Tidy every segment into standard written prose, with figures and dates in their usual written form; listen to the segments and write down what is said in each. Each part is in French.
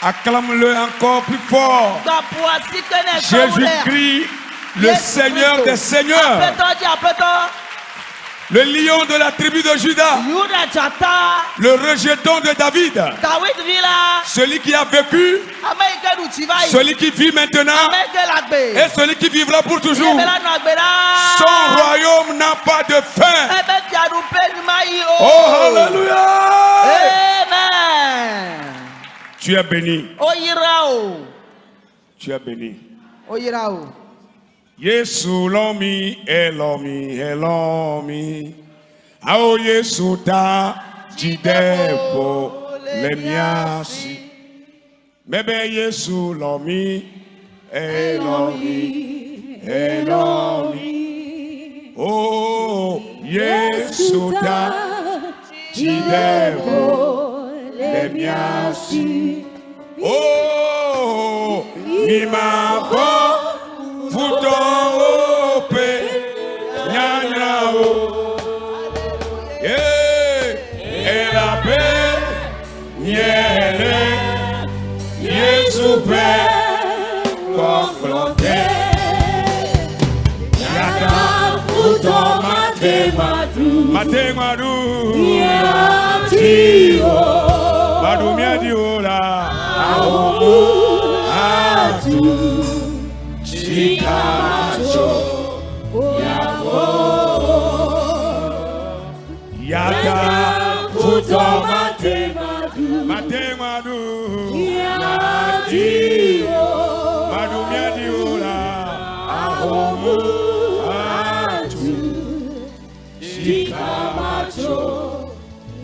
Acclame-le encore plus fort. Jésus-Christ, le Seigneur des Seigneurs. Le lion de la tribu de Juda. Le rejeton de David. Celui qui a vécu. Celui qui vit maintenant. Et celui qui vivra pour toujours. Son royaume n'a pas de fin. Oh, alléluia. Amen. Tu es béni. Tu es béni. Yesu lomi, elomi, elomi. Ao Yesu ta jidepo lemiasi. Bebe Yesu lomi, elomi, elomi. Oh Yesu ta jidepo lemiasi. Oh mi mabo. Futo pe nyanyao, ela pe nyele, Yesu pe confronté. Yaka futo mate madu, yatio, madu miadiola, aomu atu. Chikacho yako yaka futo matemadu yatio madu miadiula ahomu atu chikacho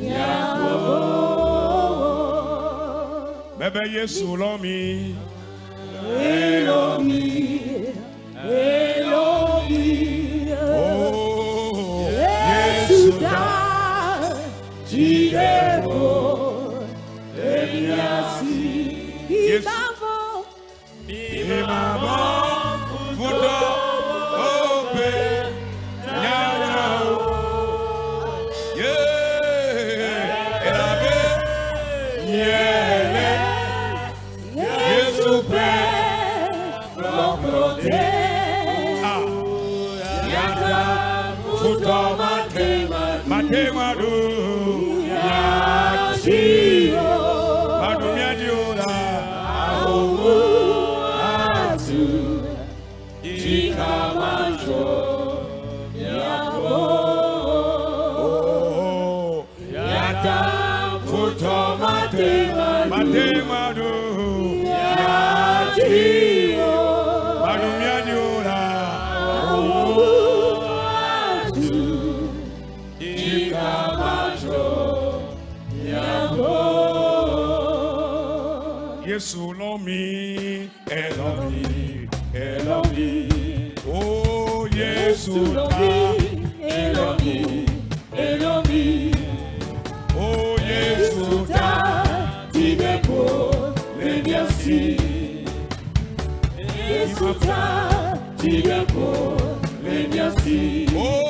yako bebe Yesu lomi Elomi, Elomi, oh, Yesu da, Jirebo, Eliasi, Imamo, Futo, Ope, Nyanyao, Elabe, Nyele, Yesu pe. Matemadu Yatio Madumiadiola Aomu Atu Chikamacho Yako Yata Futo Matemadu Yatio Madumiadiola Aomu Yesu lomi, Elomi, Elomi. Oh, Yesu lomi, Elomi, Elomi. Oh, Yesu ta, Tibepo, Lemiasi. Yesu ta, Tibepo, Lemiasi. Oh.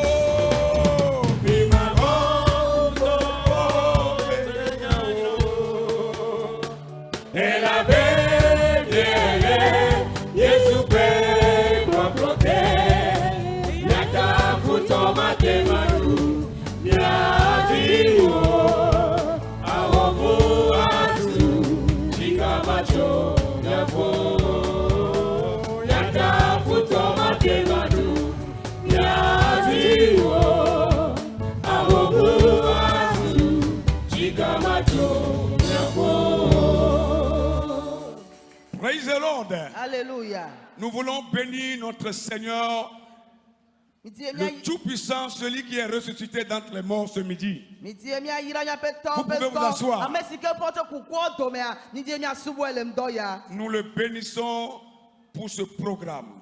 Praise the Lord. Alléluia. Nous voulons bénir notre Seigneur, le Tout-Puissant, celui qui est ressuscité d'entre les morts ce midi. Vous pouvez vous asseoir. Nous le bénissons pour ce programme.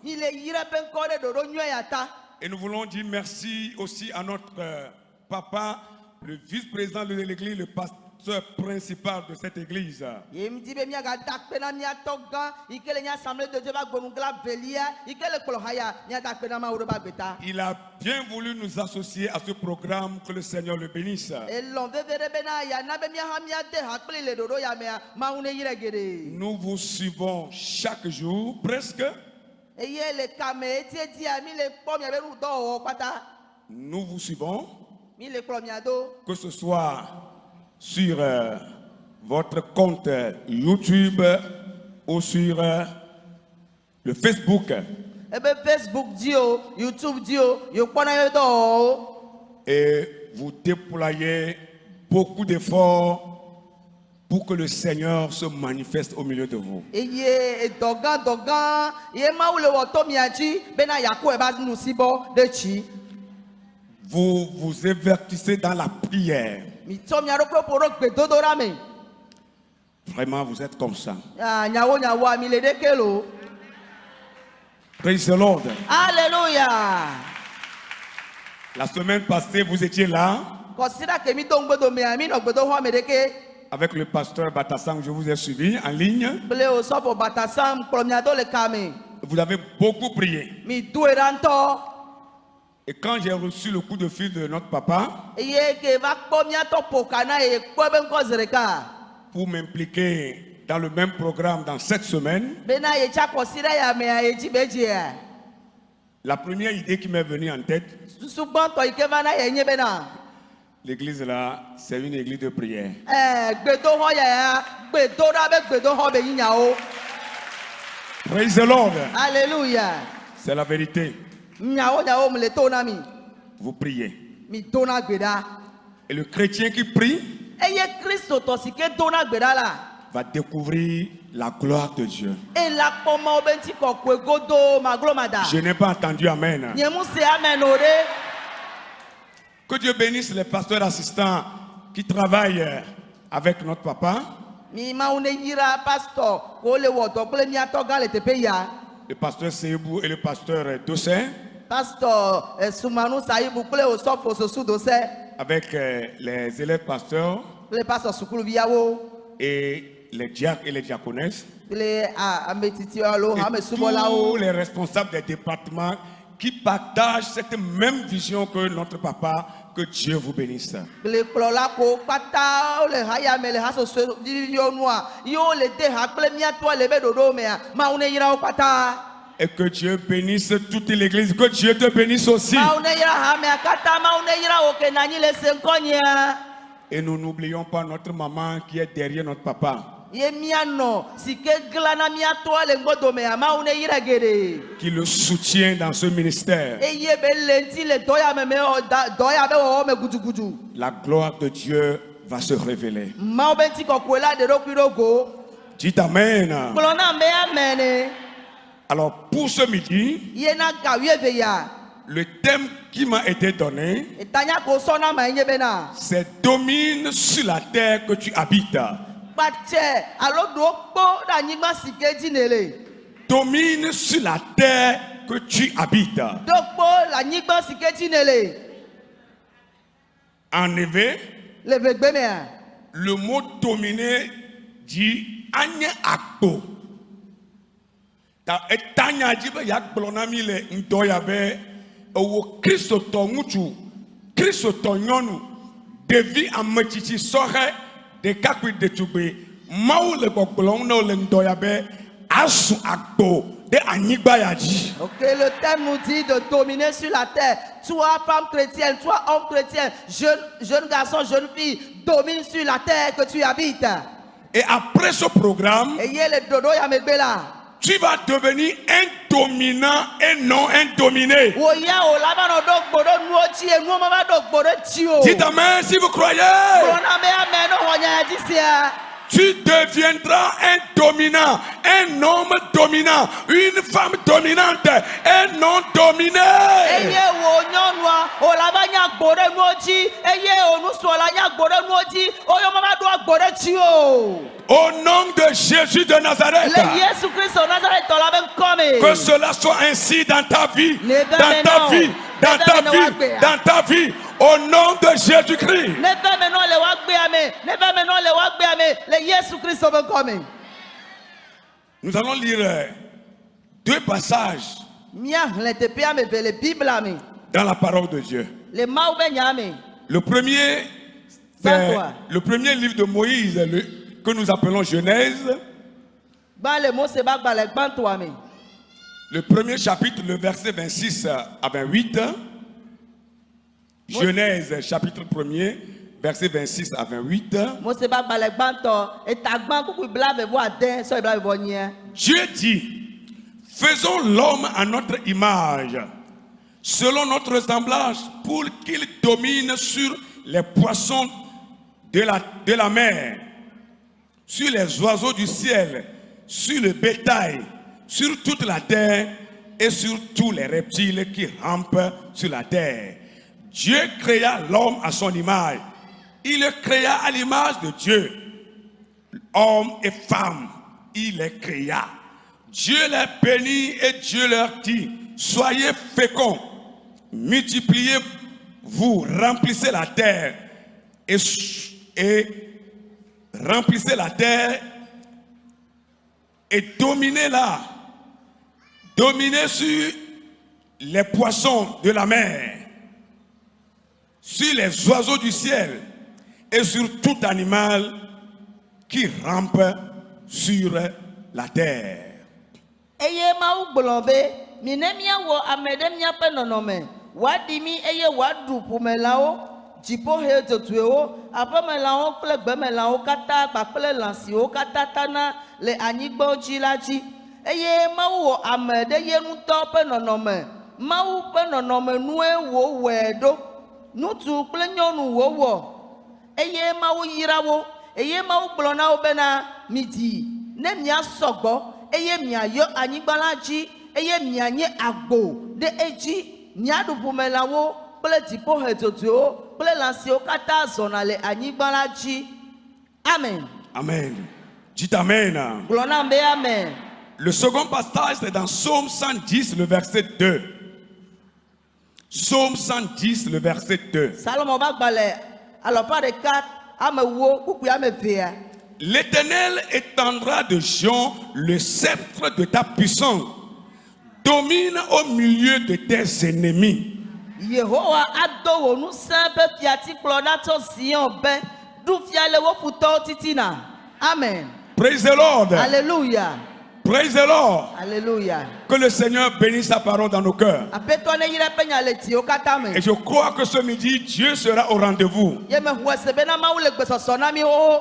Et nous voulons dire merci aussi à notre papa, le vice-président de l'église, le principal de cette église. Il a bien voulu nous associer à ce programme, que le Seigneur le bénisse. Nous vous suivons chaque jour, presque. Nous vous suivons, que ce soit sur votre compte YouTube ou sur le Facebook. Et vous déployez beaucoup d'efforts pour que le Seigneur se manifeste au milieu de vous. Vous vous évertissez dans la prière. Vraiment, vous êtes comme ça. Praise the Lord. Alléluia. La semaine passée, vous étiez là. Avec le pasteur Batassam, je vous ai suivi en ligne. Vous avez beaucoup prié. Et quand j'ai reçu le coup de fil de notre papa pour m'impliquer dans le même programme dans cette semaine, la première idée qui m'est venue en tête, l'église là, c'est une église de prière. Praise the Lord. Alléluia. C'est la vérité. Vous priez. Et le chrétien qui prie va découvrir la gloire de Dieu. Je n'ai pas entendu amen. Que Dieu bénisse les pasteurs assistants qui travaillent avec notre papa. Le pasteur Seibou et le pasteur Dossé. Avec les élèves pasteurs et les diacres et les diaconesses. Et tous les responsables des départements qui partagent cette même vision que notre papa. Que Dieu vous bénisse. Et que Dieu bénisse toute l'église. Que Dieu te bénisse aussi. Et nous n'oublions pas notre maman qui est derrière notre papa. Qui le soutient dans ce ministère. La gloire de Dieu va se révéler. Dites amen. Alors pour ce midi, le thème qui m'a été donné, c'est domine sur la terre que tu habites. Domine sur la terre que tu habites. En effet, le mot dominer dit anya akpo. Ta etanya jibe yak blonami le ndoyabe owo Kristo to mutu Kristo to nyonu devi amechichi sohe de kakwi de tube mau le gbogbon no le ndoyabe asu akpo de anigba yaji. OK, le thème nous dit de dominer sur la terre. Toi femme chrétienne, toi homme chrétien, jeune garçon, jeune fille, domine sur la terre que tu habites. Et après ce programme, tu vas devenir un dominant et non un dominé. Dites amen si vous croyez. Tu deviendras un dominant, un homme dominant, une femme dominante, un non dominé. Au nom de Jésus de Nazareth, que cela soit ainsi dans ta vie, dans ta vie, dans ta vie, dans ta vie, au nom de Jésus-Christ. Nous allons lire 2 passages dans la parole de Dieu. Le premier, c'est le premier livre de Moïse que nous appelons Genèse. Le premier chapitre, le verset 26 à 28. Genèse, chapitre 1er, verset 26 à 28. Dieu dit, faisons l'homme à notre image, selon notre ressemblance, pour qu'il domine sur les poissons de la mer, sur les oiseaux du ciel, sur le bétail, sur toute la terre et sur tous les reptiles qui rampent sur la terre. Dieu créa l'homme à son image. Il le créa à l'image de Dieu. Homme et femme, il les créa. Dieu les bénit et Dieu leur dit, soyez féconds, multipliez-vous, remplissez la terre et remplissez la terre et dominez-la. Dominez sur les poissons de la mer, sur les oiseaux du ciel et sur tout animal qui rampe sur la terre. Eye mawu ame de ye nuto pe nonome mawu pe nonome nue wo wedo nutu kple nyɔnu wo wo eye mawu yirawo eye mawu gblɔ na wo bena midi ne mia sɔgbɔ eye mia yɔ anyigba la dzi eye mia nye agbo de edzi mia ɖu ƒomelawo kple dziƒohe dzodzoewo kple lã siwo katã zɔna le anyigba la dzi. Amen. Amen. Dites amen. Gblɔ na be amen. Le second passage, c'est dans Psaume 110, le verset 2. Psaume 110, le verset 2. L'Éternel étendra de Sion le sceptre de ta puissance. Domine au milieu de tes ennemis. Amen. Praise the Lord. Alléluia. Praise the Lord. Alléluia. Que le Seigneur bénisse sa parole dans nos cœurs. Et je crois que ce midi, Dieu sera au rendez-vous.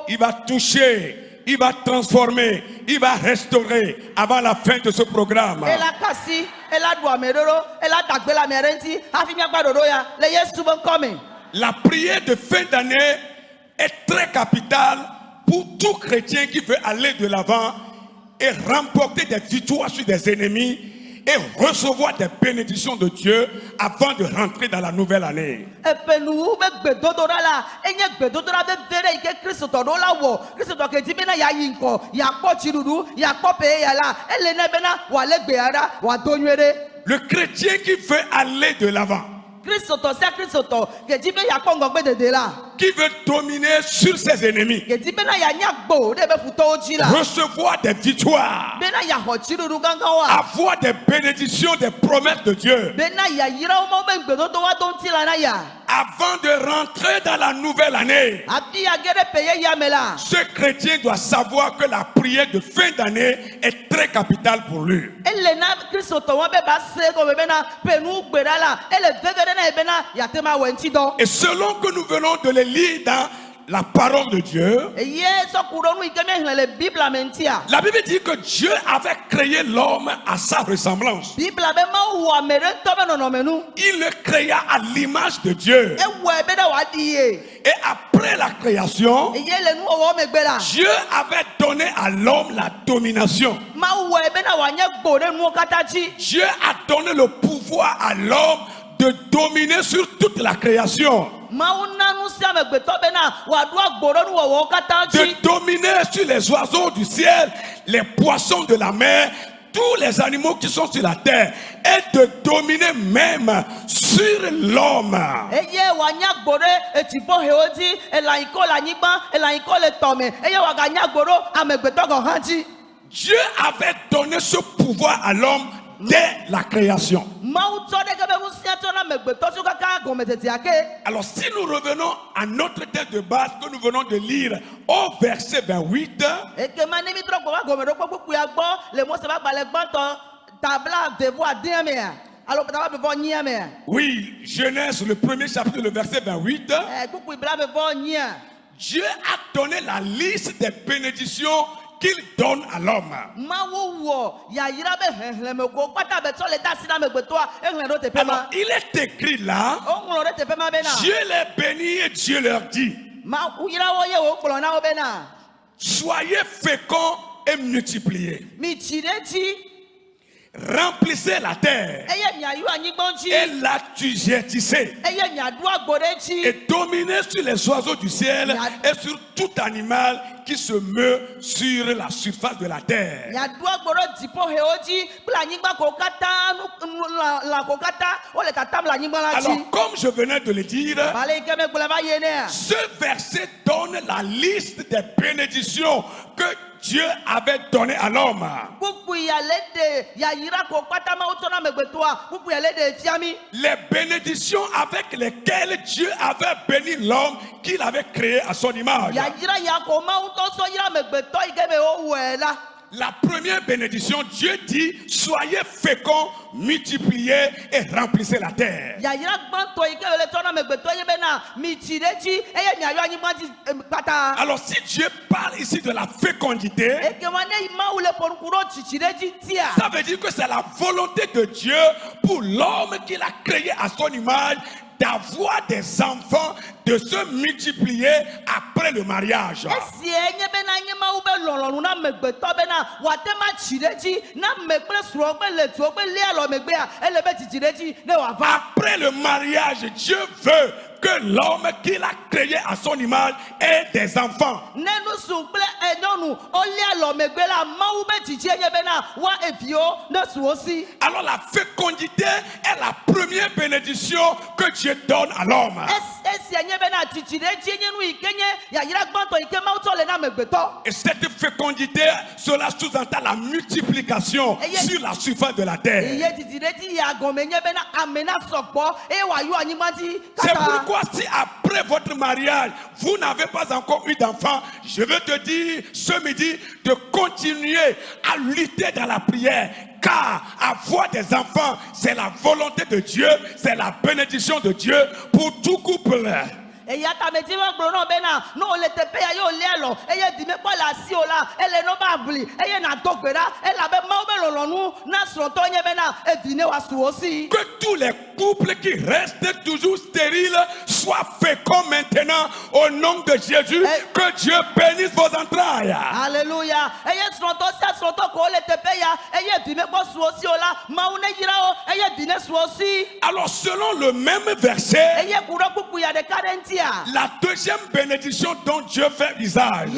Il va toucher, il va transformer, il va restaurer avant la fin de ce programme. La prière de fin d'année est très capitale pour tout chrétien qui veut aller de l'avant et remporter des victoires sur des ennemis et recevoir des bénédictions de Dieu avant de rentrer dans la nouvelle année. Le chrétien qui veut aller de l'avant, qui veut dominer sur ses ennemis, recevoir des victoires, avoir des bénédictions, des promesses de Dieu, avant de rentrer dans la nouvelle année, ce chrétien doit savoir que la prière de fin d'année est très capitale pour lui. Et selon que nous venons de les lire dans la parole de Dieu, la Bible dit que Dieu avait créé l'homme à sa ressemblance. Il le créa à l'image de Dieu. Et après la création, Dieu avait donné à l'homme la domination. Dieu a donné le pouvoir à l'homme de dominer sur toute la création. De dominer sur les oiseaux du ciel, les poissons de la mer, tous les animaux qui sont sur la terre et de dominer même sur l'homme. Dieu avait donné ce pouvoir à l'homme dès la création. Alors si nous revenons à notre texte de base que nous venons de lire au verset 28, oui, Genèse, le premier chapitre, le verset 28, Dieu a donné la liste des bénédictions qu'il donne à l'homme. Alors, il est écrit là, Dieu les bénit et Dieu leur dit, soyez féconds et multipliez. Remplissez la terre et l'assujettissez et dominez sur les oiseaux du ciel et sur tout animal qui se meut sur la surface de la terre. Alors, comme je venais de le dire, ce verset donne la liste des bénédictions que Dieu avait donné à l'homme. Les bénédictions avec lesquelles Dieu avait béni l'homme qu'il avait créé à son image. La première bénédiction, Dieu dit, soyez féconds, multipliez et remplissez la terre. Alors si Dieu parle ici de la fécondité, ça veut dire que c'est la volonté de Dieu pour l'homme qu'il a créé à son image d'avoir des enfants, de se multiplier après le mariage. Après le mariage, Dieu veut que l'homme qu'il a créé à son image ait des enfants. Alors la fécondité est la première bénédiction que Dieu donne à l'homme. Et cette fécondité, cela sous-entend la multiplication sur la surface de la terre. C'est pourquoi si après votre mariage, vous n'avez pas encore eu d'enfant, je veux te dire ce midi de continuer à lutter dans la prière. Car avoir des enfants, c'est la volonté de Dieu, c'est la bénédiction de Dieu pour tout couple. Que tous les couples qui restent toujours stériles soient féconds maintenant au nom de Jésus. Que Dieu bénisse vos entrailles. Alléluia. Alors selon le même verset, la deuxième bénédiction dont Dieu fait usage,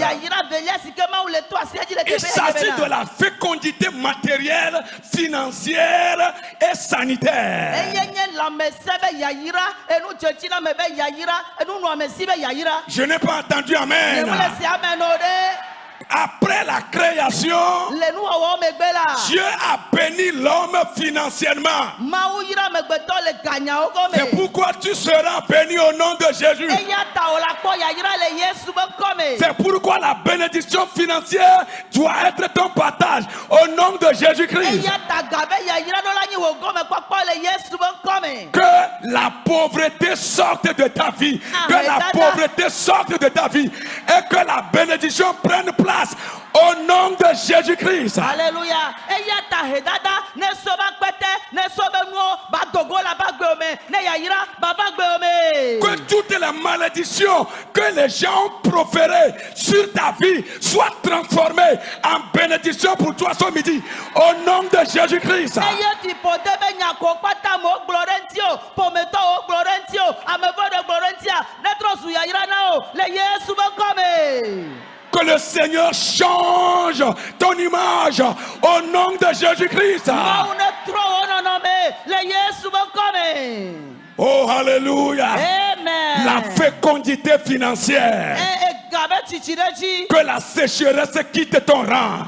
il s'agit de la fécondité matérielle, financière et sanitaire. Je n'ai pas entendu amen. Après la création, Dieu a béni l'homme financièrement. C'est pourquoi tu seras béni au nom de Jésus. C'est pourquoi la bénédiction financière doit être ton partage au nom de Jésus-Christ. Que la pauvreté sorte de ta vie. Que la pauvreté sorte de ta vie. Et que la bénédiction prenne place au nom de Jésus-Christ. Alléluia. Que toutes les malédictions que les gens ont proférées sur ta vie soient transformées en bénédiction pour toi ce midi. Au nom de Jésus-Christ. Que le Seigneur change ton image au nom de Jésus-Christ. Oh, alléluia. Amen. La fécondité financière. Que la sécheresse quitte ton rang.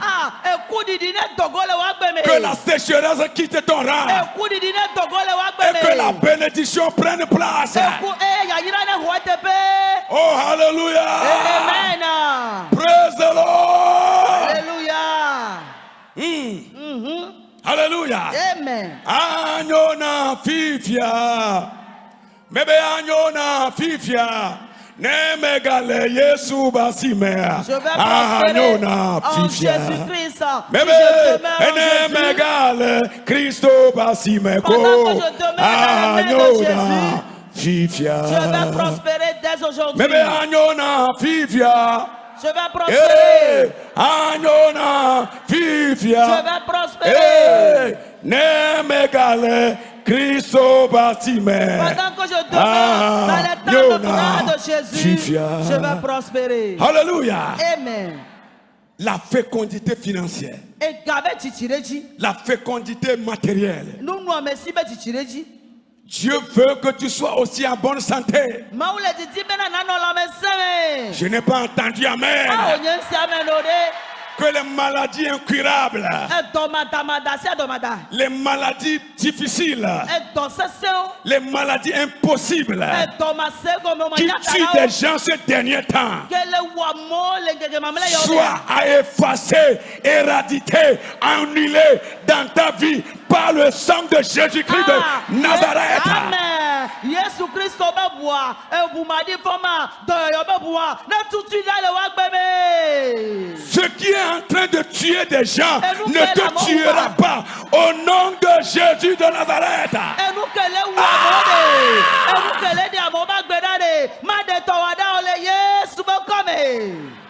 Que la sécheresse quitte ton rang. Et que la bénédiction prenne place. Oh, alléluia. Amen. Praise the Lord. Alléluia. Alléluia. Amen. Anyona fifia. Mebe anyona fifia. Nemegale Yesu basimea. Je vais prospérer en Jésus-Christ. Mebe nemegale Christo basimeko. Anyona fifia. Je vais prospérer dès aujourd'hui. Mebe anyona fifia. Je vais prospérer. Anyona fifia. Je vais prospérer. Nemegale Christo batime. Pendant que je demeure dans les temps de gloire de Jésus, je vais prospérer. Alléluia. Amen. La fécondité financière. La fécondité matérielle. Dieu veut que tu sois aussi en bonne santé. Je n'ai pas entendu amen. Que les maladies incurables, les maladies difficiles, les maladies impossibles qui tuent des gens ces derniers temps soient à effacer, éradiquer, annulés dans ta vie par le sang de Jésus-Christ de Nazareth. Amen. Jésus Christ ce qui est en train de tuer des gens ne te tuera pas au nom de Jésus de Nazareth.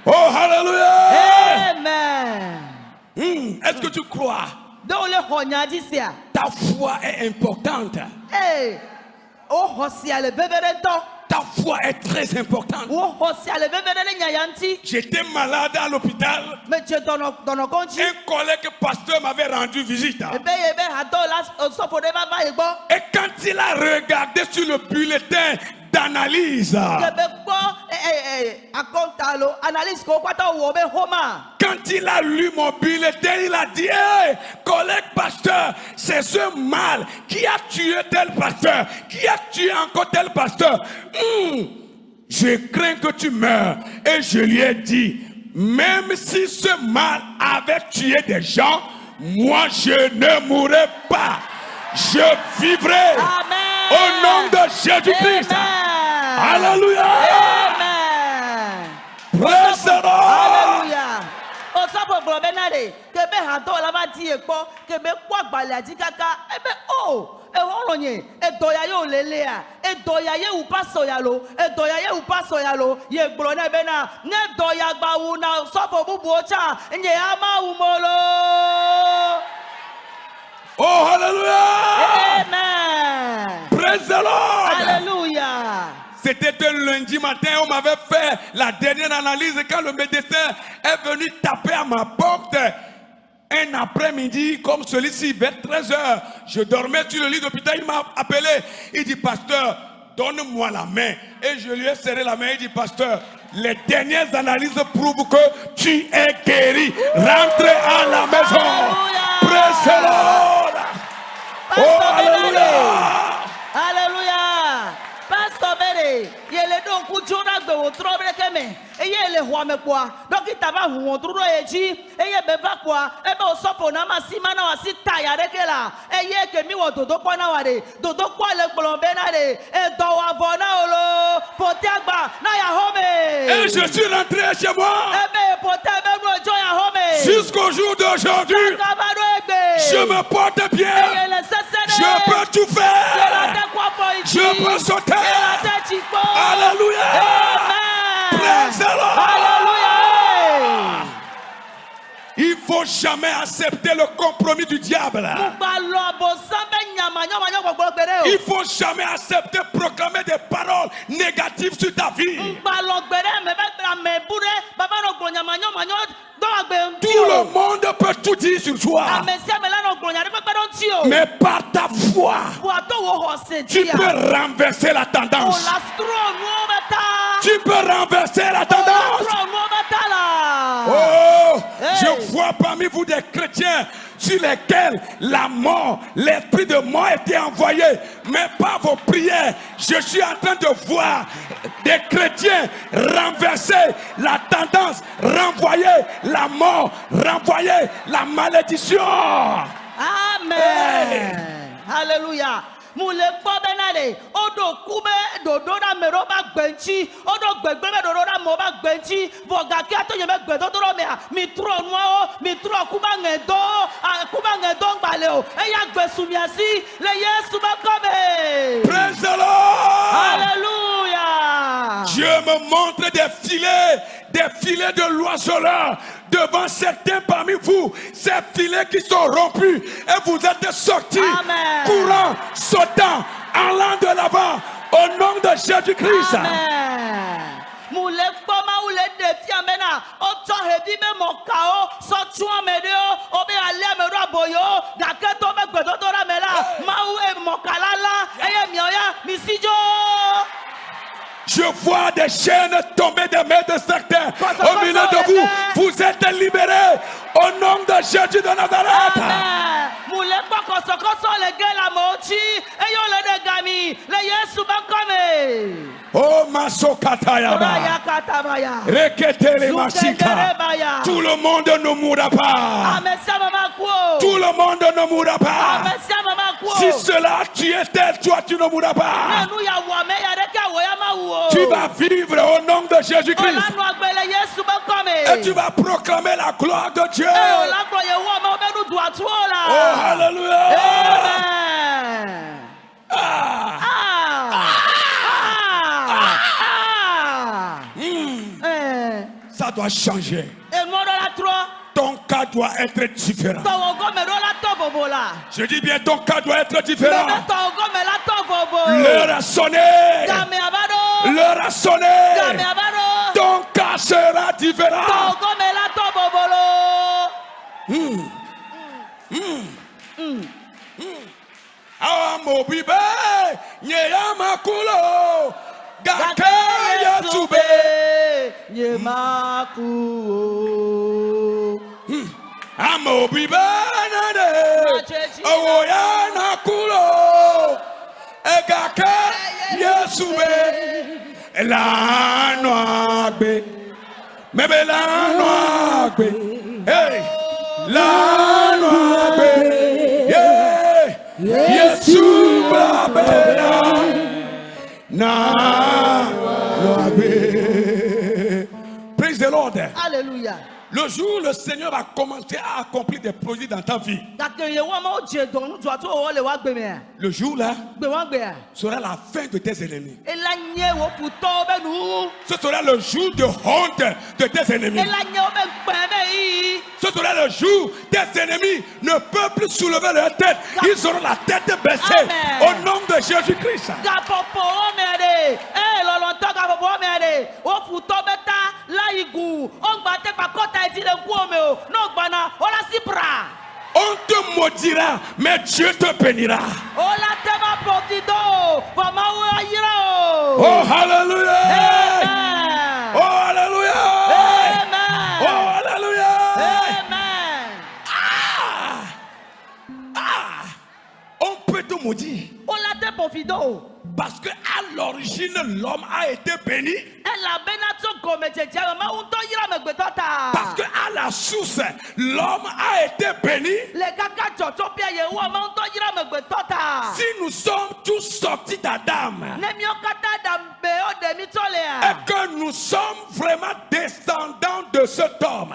Oh, hallelujah. Amen. Est-ce que tu crois? Ta foi est importante. Ta foi est très importante. J'étais malade à l'hôpital. Un collègue pasteur m'avait rendu visite. Et quand il a regardé sur le bulletin d'analyse, quand il a lu mon bulletin, il a dit: hey, collègue pasteur, c'est ce mal qui a tué tel pasteur, qui a tué encore tel pasteur. Je crains que tu meurs. Et je lui ai dit: même si ce mal avait tué des gens, moi je ne mourrai pas. Je vivrai. Amen. Au nom de Jésus-Christ. Alléluia. Amen. Praise the Lord. Alléluia. Oh, hallelujah. Amen. Praise the Lord. Alléluia. C'était un lundi matin, on m'avait fait la dernière analyse quand le médecin est venu taper à ma porte. Un après-midi comme celui-ci, vers 13h, je dormais sur le lit d'hôpital, il m'a appelé. Il dit: pasteur, donne-moi la main. Et je lui ai serré la main. Il dit: pasteur, les dernières analyses prouvent que tu es guéri. Rentre à la maison. Praise the Lord. Oh, alléluia. Alléluia. Pasteur Béré, il est donc pour Jonah de votre obéissance. Et il est roi me quoi. Donc il t'a pas vu mon trou et dit, et il est pas quoi. Et ben au sopo na masima na wasi taya de kela. Et il est que mi woto do kwa na wade. Do kwa le blombe na de. Et do wa bona olo. Potiagba na ya home. Et je suis rentré chez moi. Et ben potiagba no jo ya home. Jusqu'au jour d'aujourd'hui, je me porte bien. Je peux tout faire. Je peux sauter. Alléluia. Praise the Lord. Alléluia. Il faut jamais accepter le compromis du diable. Il faut jamais accepter proclamer des paroles négatives sur ta vie. Tout le monde peut tout dire sur toi. Mais par ta foi, tu peux renverser la tendance. Tu peux renverser la tendance. Oh, je vois parmi vous des chrétiens sur lesquels la mort, l'esprit de mort était envoyé, mais par vos prières, je suis en train de voir des chrétiens renverser la tendance, renvoyer la mort, renvoyer la malédiction. Amen. Hey. Alléluia. Mule benale odo kube dodora meroba gbenchi odo gbegbebe dodora moba gbenchi voga kiato yeme gbedodoro mea mi tro nuo mi tro kuba ngedo ngbale o eya gbesumiasi le Yesu bakobe. Praise the Lord. Alléluia. Dieu me montre des filets de l'oiseleur devant certains parmi vous, ces filets qui sont rompus et vous êtes sortis, courant, sautant, allant de l'avant au nom de Jésus-Christ. Amen. Moule kpoma ule defi amena oto hedi me mokao so tuan medeo obe ale medo aboyo gaketo me gbedodora mela mau e mokalala eye mioya misijo. Je vois des chaînes tomber des mains de certains. Au milieu de vous, vous êtes libérés au nom de Jésus de Nazareth. Oh Masokatayaba, Reketele Masika. Tout le monde ne mourra pas. Tout le monde ne mourra pas. Si cela tu étais, toi tu ne mourras pas. Tu vas vivre au nom de Jésus-Christ. Et tu vas proclamer la gloire de Dieu. Oh, alléluia. Ça doit changer. Ton cas doit être différent. Je dis bien, ton cas doit être différent. L'heure a sonné. L'heure a sonné. Ton cas sera différent. Amobibe, Nyeyamakulo, Gakaya Tube, Nyemakulo. Amobibe, Nade, Owoyana Kulo, Gakaya Tube, La Noagbe, Mebe La Noagbe, hey, La Noagbe, yeah. Yesu babela na Praise the Lord. Alléluia. Le jour où le Seigneur va commencer à accomplir des projets dans ta vie, le jour là sera la fin de tes ennemis. Ce sera le jour de honte de tes ennemis. Ce sera le jour où tes ennemis ne peuvent plus soulever leur tête. Ils auront la tête baissée. Au nom de Jésus-Christ. On te maudira, mais Dieu te bénira. Oh, hallelujah. Oh, hallelujah. Oh, hallelujah. On peut te maudire. Parce que à l'origine, l'homme a été béni. Parce que à la source, l'homme a été béni. Si nous sommes tous sortis d'Adam et que nous sommes vraiment descendants de cet homme,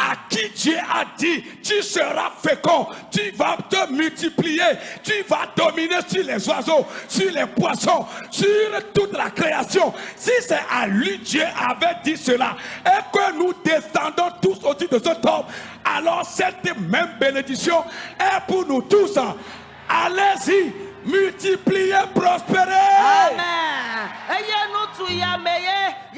à qui Dieu a dit, tu seras fécond, tu vas te multiplier, tu vas dominer sur les oiseaux, sur les poissons, sur toute la création. Si c'est à lui Dieu avait dit cela et que nous descendons tous au-dessus de cet homme, alors cette même bénédiction est pour nous tous. Allez-y, multipliez, prospérez. Amen.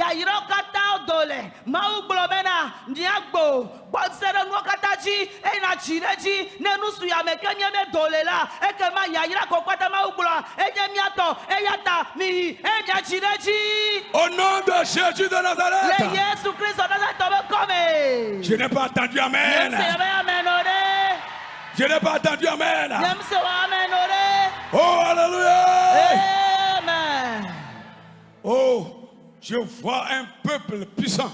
ya yiro kata dole mau blomena ndiagbo bonsere no kata ji e na chireji ne nusu ya mekenye me dole la e ke ma ya yira kokota mau blo e nye miato e yata mi e nya chireji. Au nom de Jésus de Nazareth. Le Jésus Christ de Nazareth comme. Je n'ai pas entendu amen. Je n'ai pas entendu amen. Oh, alléluia. Amen. Oh, je vois un peuple puissant.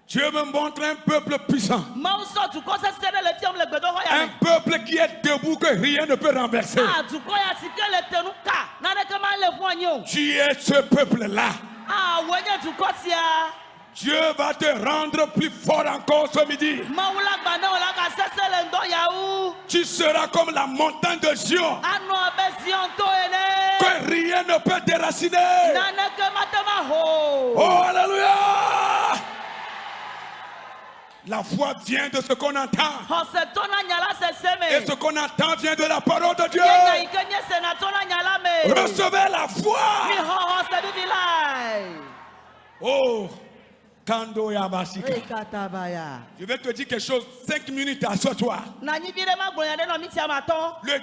Dieu me montre un peuple puissant. Un peuple qui est debout que rien ne peut renverser. Tu es ce peuple-là. Dieu va te rendre plus fort encore ce midi. Tu seras comme la montagne de Zion. Que rien ne peut déraciner. Oh, alléluia. La foi vient de ce qu'on entend. Et ce qu'on entend vient de la parole de Dieu. Recevez la foi. Oh, Kando Yabasika. Je vais te dire quelque chose. 5 minutes, assois-toi. Le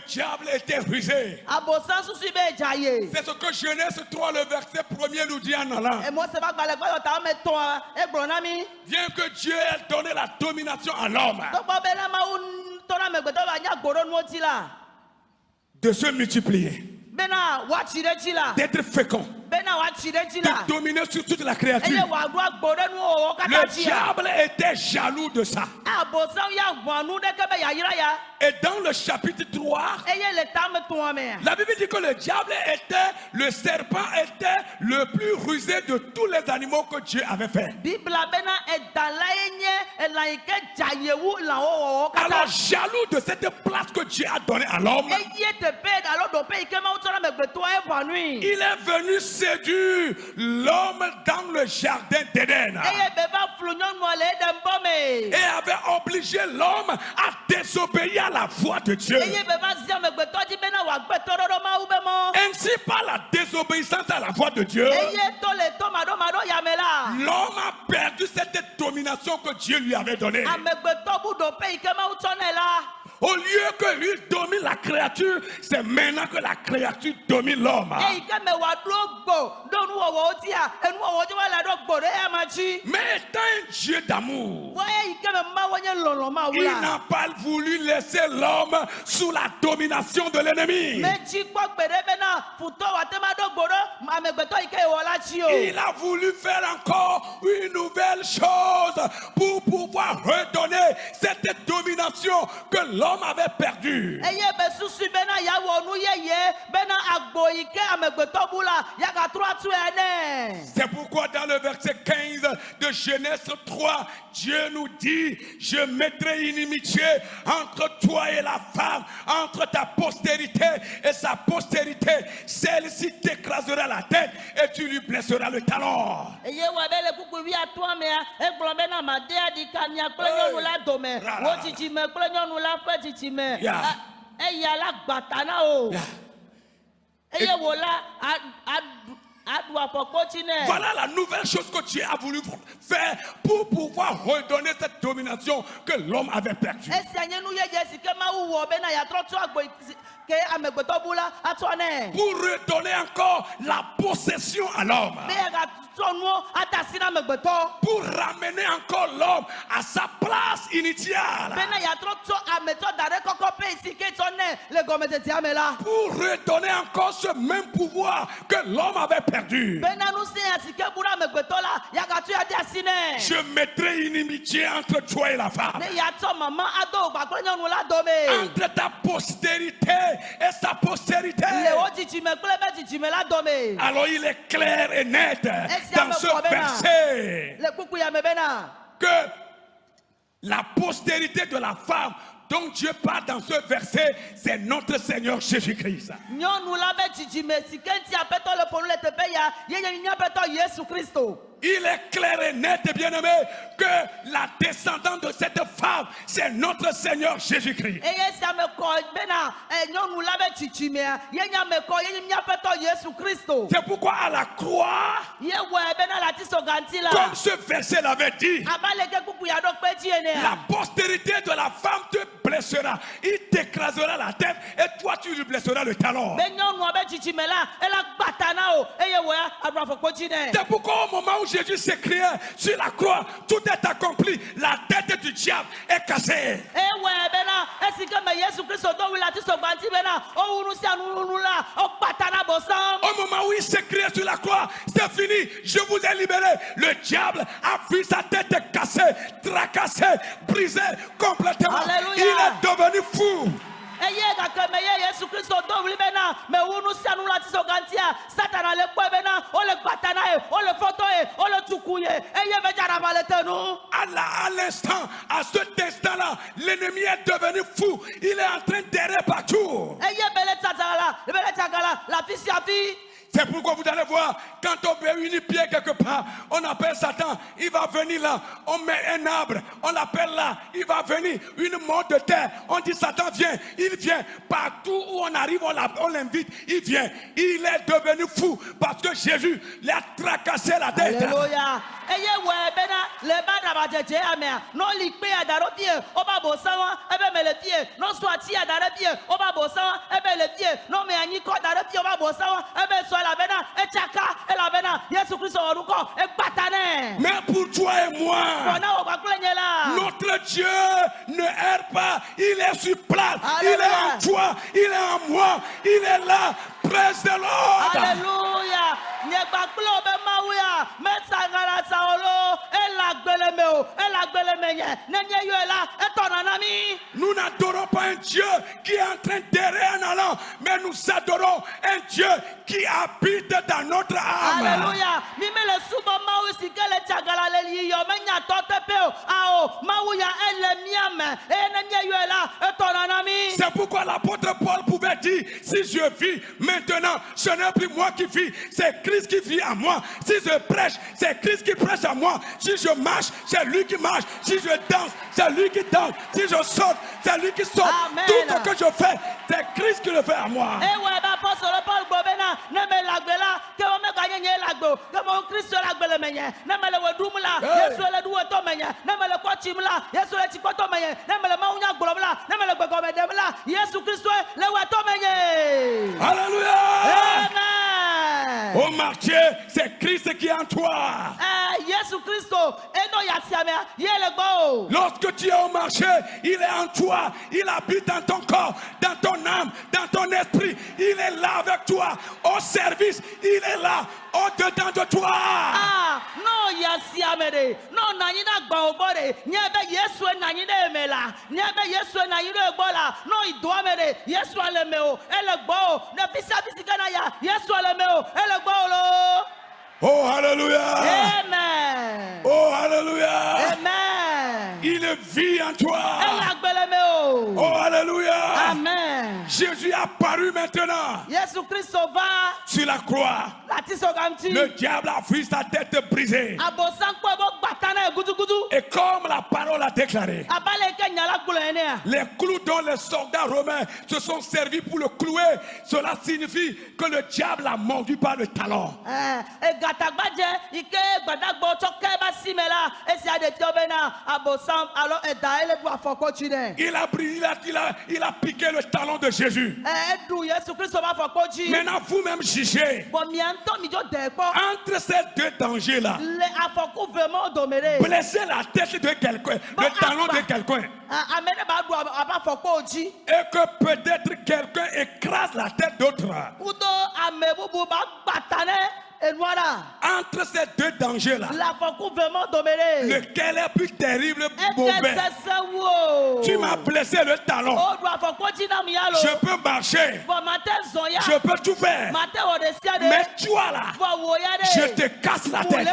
diable était rusé. C'est ce que Genèse 3, le verset 1er nous dit en allant. Bien que Dieu ait donné la domination à l'homme de se multiplier, d'être fécond, de dominer sur toute la créature. Le diable était jaloux de ça. Et dans le chapitre 3, la Bible dit que le diable était, le serpent était le plus rusé de tous les animaux que Dieu avait fait. Alors jaloux de cette place que Dieu a donnée à l'homme, il est venu séduire l'homme dans le jardin d'Éden et avait obligé l'homme à désobéir à la voix de Dieu. Ainsi, par la désobéissance à la voix de Dieu, l'homme a perdu cette domination que Dieu lui avait donnée. Au lieu que lui domine la créature, c'est maintenant que la créature domine l'homme. Mais étant un Dieu d'amour, il n'a pas voulu laisser l'homme sous la domination de l'ennemi. Il a voulu faire encore une nouvelle chose pour pouvoir redonner cette domination que l'homme avait perdu. C'est pourquoi dans le verset 15 de Genèse 3, Dieu nous dit: je mettrai inimitié entre toi et la femme, entre ta postérité et sa postérité. Celle-ci t'écrasera la tête et tu lui blesseras le talon. Voilà la nouvelle chose que Dieu a voulu faire pour pouvoir redonner cette domination que l'homme avait perdue. Pour redonner encore la possession à l'homme. Pour ramener encore l'homme à sa place initiale. Pour redonner encore ce même pouvoir que l'homme avait perdu. Je mettrai inimitié entre toi et la femme, entre ta postérité et sa postérité. Alors il est clair et net dans ce verset que la postérité de la femme dont Dieu parle dans ce verset, c'est notre Seigneur Jésus-Christ. Il est clair et net et bien aimé que la descendante de cette femme, c'est notre Seigneur Jésus-Christ. C'est pourquoi à la croix, comme ce verset l'avait dit, la postérité de la femme te blessera. Il t'écrasera la tête et toi tu lui blesseras le talon. C'est pourquoi au moment où Jésus s'écriait sur la croix, tout est accompli. La tête du diable est cassée. Au moment où il s'écriait sur la croix, c'est fini, je vous ai libéré. Le diable a vu sa tête cassée, tracassée, brisée complètement. Alléluia. Il est devenu fou. À l'instant, à cet instant-là, l'ennemi est devenu fou. Il est en train d'errer partout. C'est pourquoi vous allez voir, quand on réunit Pierre quelque part, on appelle Satan, il va venir là, on met un arbre, on l'appelle là, il va venir, une monte de terre, on dit Satan vient, il vient, partout où on arrive, on l'invite, il vient, il est devenu fou, parce que Jésus l'a tracassé la tête. Alléluia. Mais pour toi et moi, notre Dieu ne erre pas, il est sur place, il est en toi, il est en moi, il est là. Praise the Lord. Alléluia. Nous n'adorons pas un Dieu qui est en train d'errer en allant, mais nous adorons un Dieu qui habite dans notre âme. Alléluia. C'est pourquoi l'apôtre Paul pouvait dire, si je vis maintenant, ce n'est plus moi qui vis, c'est Christ qui vit à moi. Si je prêche, c'est Christ qui prêche à moi. Si je marche, c'est lui qui marche. Si je danse, c'est lui qui danse. Si je saute, c'est lui qui saute. Amen. Tout ce que je fais, c'est Christ qui le fait à moi. Alléluia. Au marché, c'est Christ qui est en toi. Lorsque tu es au marché, il est en toi. Il habite dans ton corps, dans ton âme, dans ton esprit. Il est là avec toi. Au service, il est là. Au-dedans de toi. Oh, alléluia. Amen. Oh, alléluia. Amen. Il vit en toi. Oh, alléluia. Amen. Jésus est apparu maintenant sur la croix. Le diable a vu sa tête brisée. Et comme la parole a déclaré, les clous dont les soldats romains se sont servis pour le clouer, cela signifie que le diable a mordu par le talon. Il a piqué le talon de Jésus. Maintenant vous-même jugez. Entre ces deux dangers-là, blesser la tête de quelqu'un, le talon de quelqu'un, et que peut-être quelqu'un écrase la tête d'autre. Entre ces deux dangers-là, lequel est plus terrible, mauvais? Tu m'as blessé le talon. Je peux marcher, je peux tout faire, mais toi là, je te casse la tête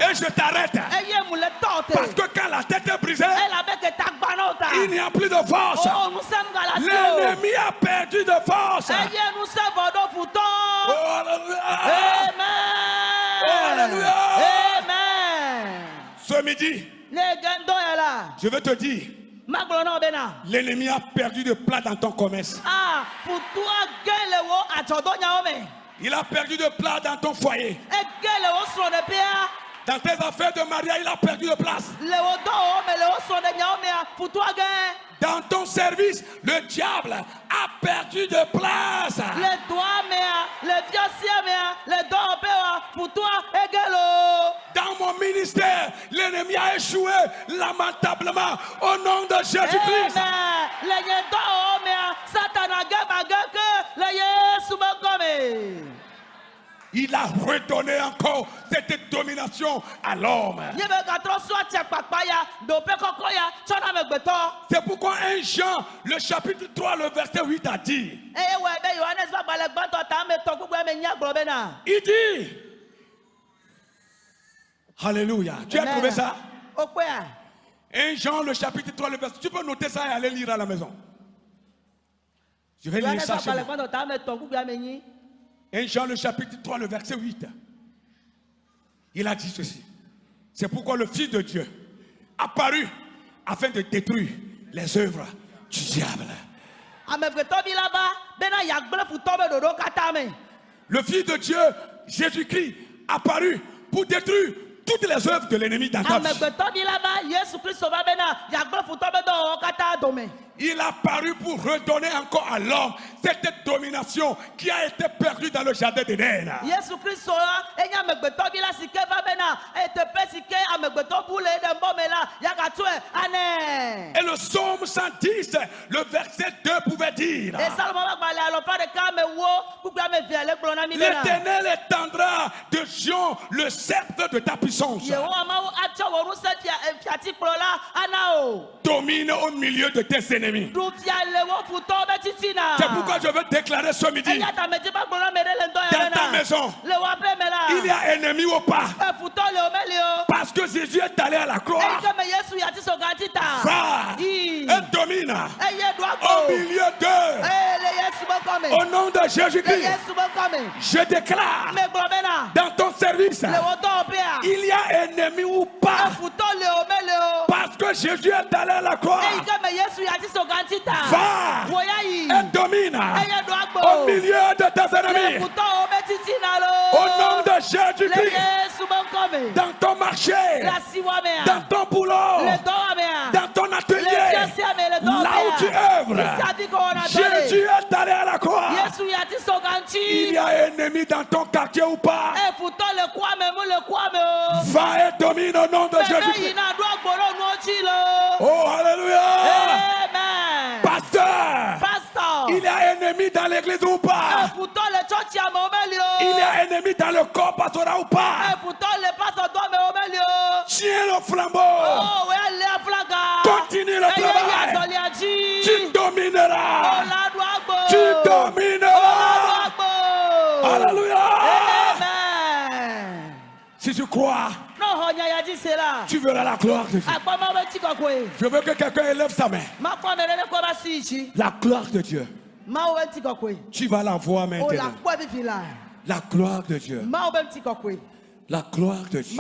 et je t'arrête. Parce que quand la tête est brisée, il n'y a plus de force. L'ennemi a perdu de force. Oh, alléluia. Amen. Oh, alléluia. Ce midi, je veux te dire, l'ennemi a perdu de place dans ton commerce. Il a perdu de place dans ton foyer. Dans tes affaires de mariage, il a perdu de place. Dans ton service, le diable a perdu de place. Dans mon ministère, l'ennemi a échoué lamentablement au nom de Jésus-Christ. Il a redonné encore cette domination à l'homme. C'est pourquoi 1 Jean, le chapitre 3, le verset 8 a dit. Il dit. Alléluia. Tu as trouvé ça? 1 Jean, le chapitre 3, le verset. Tu peux noter ça et aller lire à la maison. Je vais lire ça chez moi. 1 Jean le chapitre 3, le verset 8. Il a dit ceci. C'est pourquoi le Fils de Dieu apparu afin de détruire les œuvres du diable. Le Fils de Dieu, Jésus-Christ, apparu pour détruire toutes les œuvres de l'ennemi dans ta vie. Il a apparu pour redonner encore à l'homme cette domination qui a été perdue dans le jardin d'Éden. Et le psaume 110, le verset 2 pouvait dire: l'Éternel étendra de Sion le sceptre de ta puissance. Domine au milieu de tes ennemis. C'est pourquoi je veux déclarer ce midi, dans ta maison, il y a ennemi ou pas, parce que Jésus est allé à la croix, va et domine au milieu d'eux. Au nom de Jésus-Christ, je déclare dans ton service, il y a ennemi ou pas, parce que Jésus est allé à la croix, va et domine au milieu de tes ennemis. Au nom de Jésus-Christ, dans ton marché, dans ton boulot, dans ton atelier, là où tu œuvres, Jésus est allé à la croix. Il y a ennemi dans ton quartier ou pas, va et domine au nom de Jésus-Christ. Oh, alléluia. Pasteur, il y a ennemi dans l'église ou pas, il y a ennemi dans le corps pastoral ou pas, tiens le flambeau, continue le travail, tu domineras, tu domineras. Alléluia. Si tu crois, tu verras la gloire de Dieu. Je veux que quelqu'un élève sa main. La gloire de Dieu. Tu vas la voir maintenant. La gloire de Dieu. La gloire de Dieu.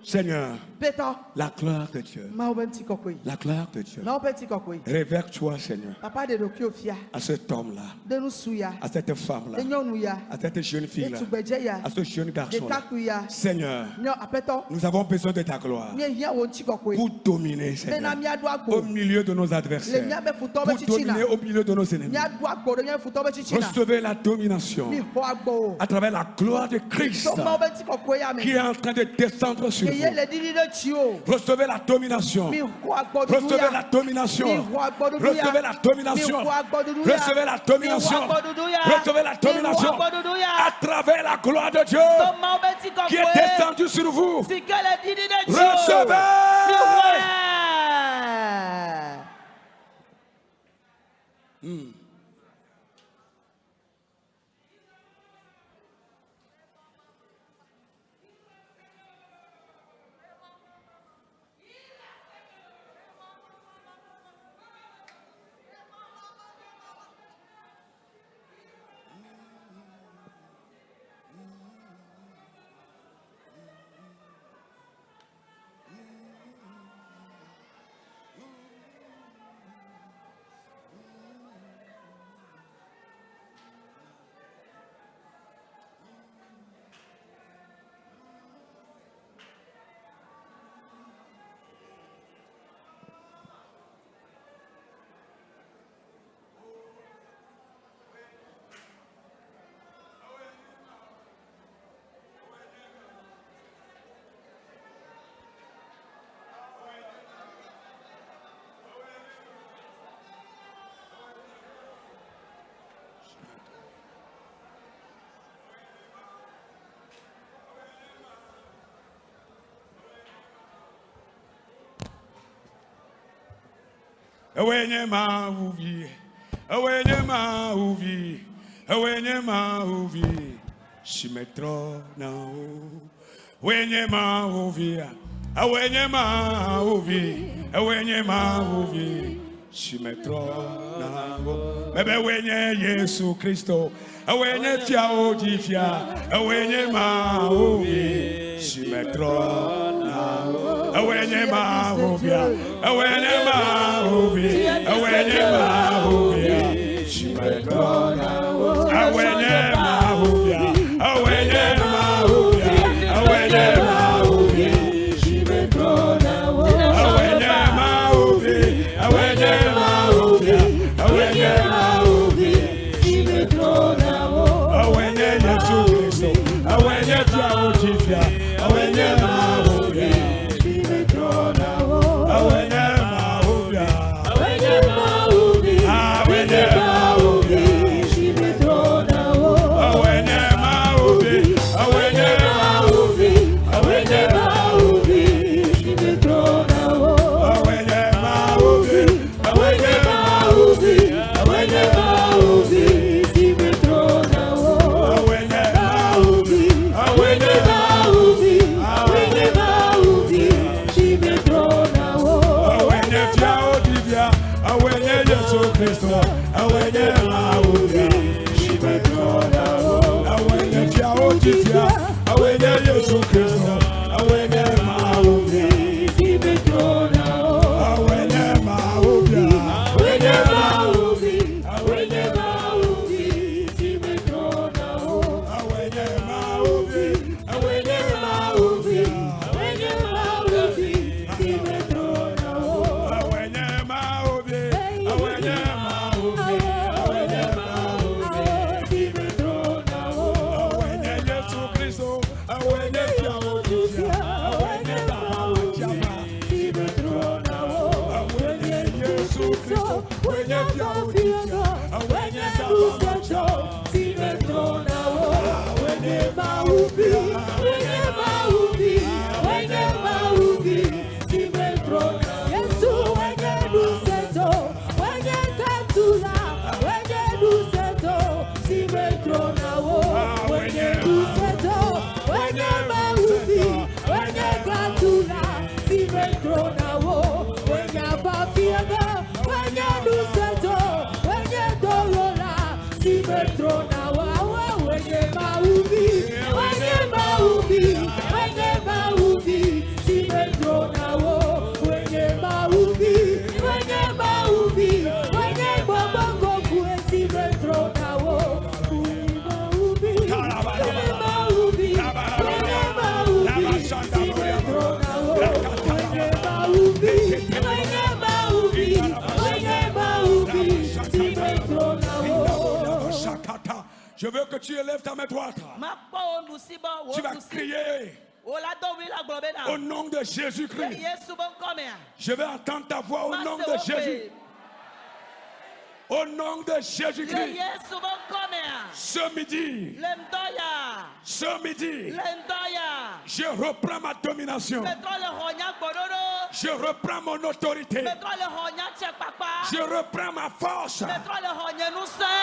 Seigneur, la gloire de Dieu. La gloire de Dieu. Révèle-toi, Seigneur, à cet homme-là, à cette femme-là, à cette jeune fille-là, à ce jeune garçon-là. Seigneur, nous avons besoin de ta gloire pour dominer, Seigneur, au milieu de nos adversaires, pour dominer au milieu de nos ennemis. Recevez la domination à travers la gloire de Christ qui est en train de descendre sur vous. Recevez la domination. Recevez la domination. Recevez la domination. Recevez la domination. Recevez la domination à travers la gloire de Dieu qui est descendue sur vous. Recevez. Awenye ma uvi. Awenye ma uvi. Awenye ma uvi. Shimetro na o. Awenye ma uvi. Awenye ma uvi. Awenye ma uvi. Shimetro na o. Bebe wenye Yesu Kristo. Awenye tia ojifia. Awenye ma uvi. Shimetro na o. Awenye ma uvi. Awenye ma uvi. Awenye ma uvi. Shimetro na o. Awenye ma uvi. Awenye ma uvi. Awenye ma uvi. Shimetro na o. Awenye ma uvi. Awenye ma uvi. Awenye ma uvi. Shimetro na o. Awenye Yesu Kristo. Awenye tia ojifia. Awenye ma uvi. Shimetro na o. Awenye ma uvi. Awenye ma uvi. Awenye ma uvi. Shimetro na o. Awenye ma uvi. Awenye ma uvi. Awenye ma uvi. Shimetro na o. Awenye ma uvi. Awenye ma uvi. Awenye ma uvi. Shimetro na o. Awenye ma uvi. Awenye ma uvi. Awenye ma uvi. Shimetro na o. Awenye tia odivia. Awenye Yesu Kristo. Awenye ma uvi. Shimetro na o. Awenye tia odivia. Awenye Yesu Kristo. Awenye ma uvi. Shimetro na o. Awenye ma uvi. Awenye ma uvi. Awenye ma uvi. Shimetro na o. Awenye ma uvi. Awenye ma uvi. Awenye ma uvi. Shimetro na o. Awenye ma uvi. Awenye ma uvi. Awenye ma uvi. Shimetro na o. Awenye Yesu Kristo. Awenye tia ojifia. Awenye ma uvi. Shimetro na o. Awenye Yesu Kristo. Awenye tia ojifia. Awenye ma uvi. Shimetro na o. Awenye ma uvi. Awenye ma uvi. Awenye ma uvi. Shimetro na o. Yesu wenye luseto, wenye katula, wenye luseto, Shimetro na o. Wenye luseto, wenye mauvi, wenye katula, Shimetro na o. Wenye abafiaga, wenye luseto, wenye dolola, Shimetro na o. Wenye mauvi, wenye mauvi, wenye mauvi, Shimetro na o. Wenye mauvi, wenye mauvi, wenye bobongo kue Shimetro na o. Wenye mauvi, wenye mauvi, wenye mauvi, Shimetro na o. Wenye mauvi, wenye mauvi, wenye mauvi, Shimetro na o. Shakata. Je veux que tu élèves ta main droite. Tu vas crier au nom de Jésus-Christ. Je vais entendre ta voix au nom de Jésus. Au nom de Jésus-Christ. Ce midi, je reprends ma domination. Je reprends mon autorité. Je reprends ma force.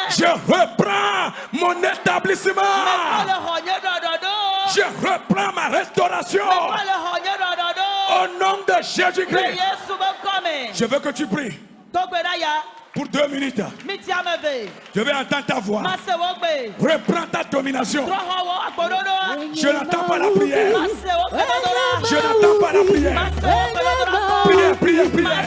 Je reprends mon établissement. Je reprends ma restauration. Au nom de Jésus-Christ. Je veux que tu pries pour 2 minutes. Je vais entendre ta voix. Reprends ta domination. Je n'entends pas la prière. Je n'entends pas la prière. Prière, prière, prière.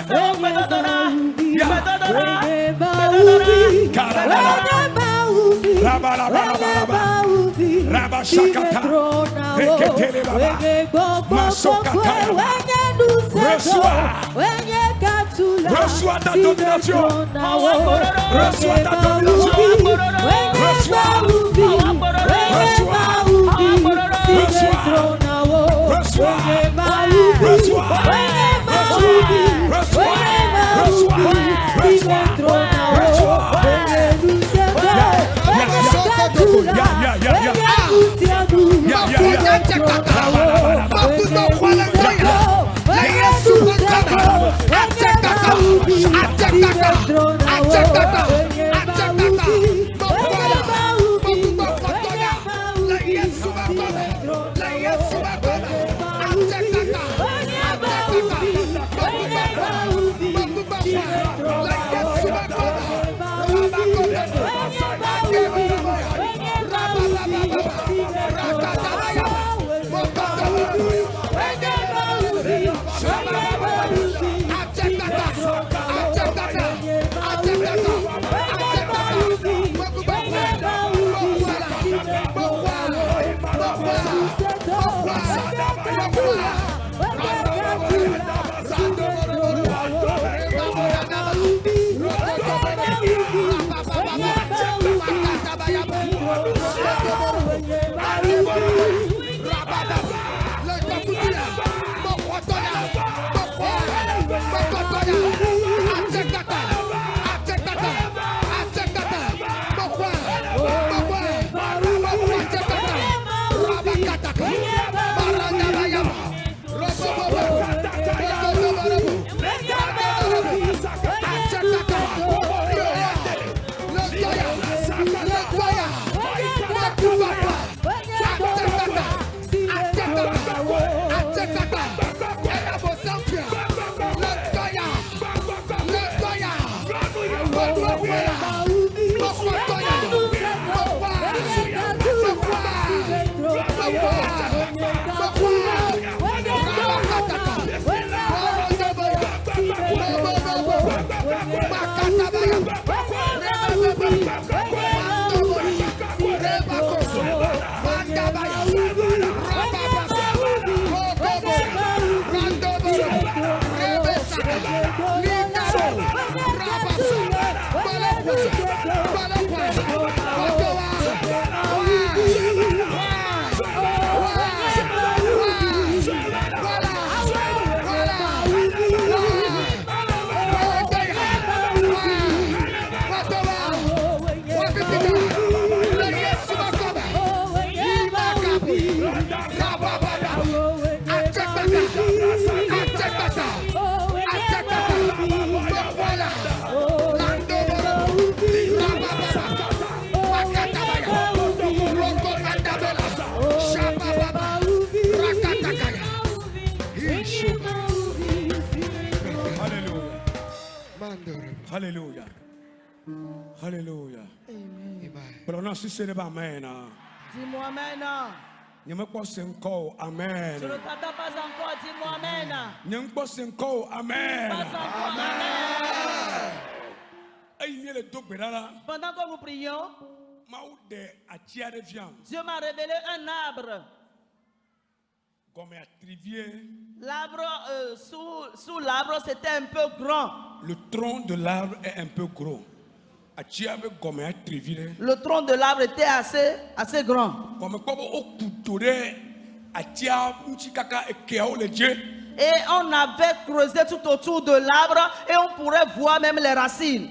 Reçois ta domination. Reçois ta domination. Alléluia. Alléluia. Amen. Prononce ce n'est pas amen. Dis-moi amen. Je ne pas encore amen. Je ne t'entends pas encore. Dis-moi amen. Je ne pas encore amen. Pas encore amen. Pendant que nous prions, Dieu m'a révélé un arbre. L'arbre, sous l'arbre, c'était un peu grand. Le tronc de l'arbre est un peu gros. Le tronc de l'arbre était assez grand. Et on avait creusé tout autour de l'arbre et on pourrait voir même les racines.